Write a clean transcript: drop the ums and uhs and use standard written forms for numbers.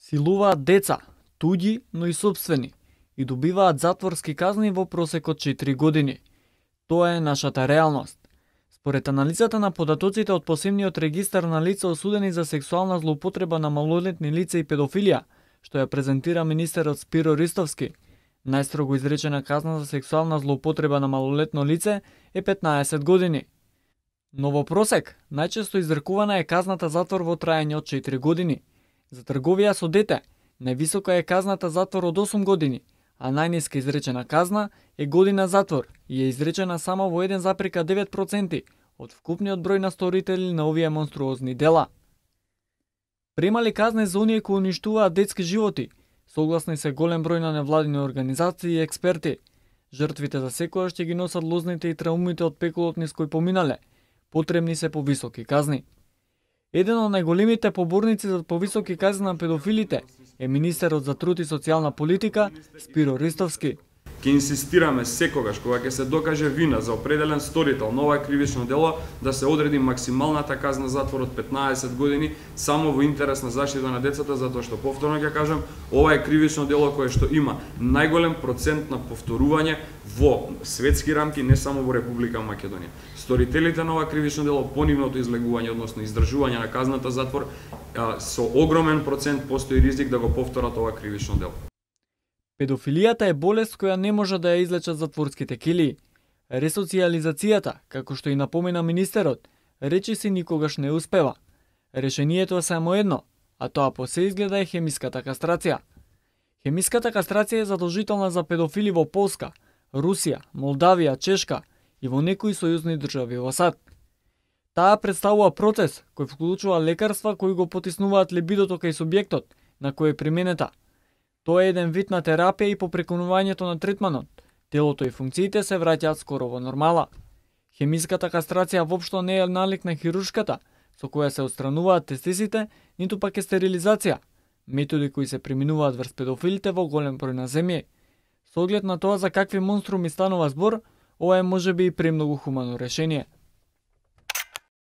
Силуваат деца, туѓи, но и сопствени, и добиваат затворски казни во просек од 4 години. Тоа е нашата реалност. Според анализата на податоците од посебниот регистар на лица осудени за сексуална злоупотреба на малолетни лица и педофилија, што ја презентира министерот Спиро Ристовски, најстрого изречена казна за сексуална злоупотреба на малолетно лице е 15 години. Но во просек, најчесто изрекувана е казната затвор во траење од 4 години. За трговија со дете, највисока е казната затвор од 8 години, а најниска изречена казна е година затвор и е изречена само во 1,9% од вкупниот број на сторители на овие монструозни дела. Премали казни за оние кои уништуваат детски животи, согласни се голем број на невладини организации и експерти. Жртвите за секојаш ќе ги носат лозните и траумите од пеколот низ кој поминале. Потребни се повисоки казни. Еден од најголемите поборници за повисоки казни на педофилите е министерот за труд и социјална политика Спиро Ристовски. Ќе инсистираме секогаш кога ќе се докаже вина за определен сторител на ова кривично дело да се одреди максималната казна затвор од 15 години само во интерес на заштита на децата, затоа што повторно ќе кажам, ова е кривично дело кое што има најголем процент на повторување во светски рамки, не само во Република Македонија. Сторителите на ова кривично дело по нивното излегување, односно издржување на казната затвор, со огромен процент постои ризик да го повторат ова кривично дело. Педофилијата е болест која не може да ја излечат затворските килии. Ресоциализацијата, како што и напомена министерот, речиси никогаш не успева. Решението е само едно, а тоа по се изгледа е хемиската кастрација. Хемиската кастрација е задолжителна за педофили во Полска, Русија, Молдавија, Чешка и во некои сојузни држави во САД. Таа представува процес кој вклучува лекарства кои го потиснуваат либидото кај субјектот на кој е применета. Тоа е еден вид на терапија и по прекинувањето на третманот, телото и функциите се враќаат скоро во нормала. Хемиската кастрација воопшто не е налик на хируршката, со која се отстрануваат тестисите, ниту пак е стерилизација, методи кои се применуваат врз педофилите во голем број на земји. Со оглед на тоа за какви монструми станува збор, ова е можеби и премногу хумано решение.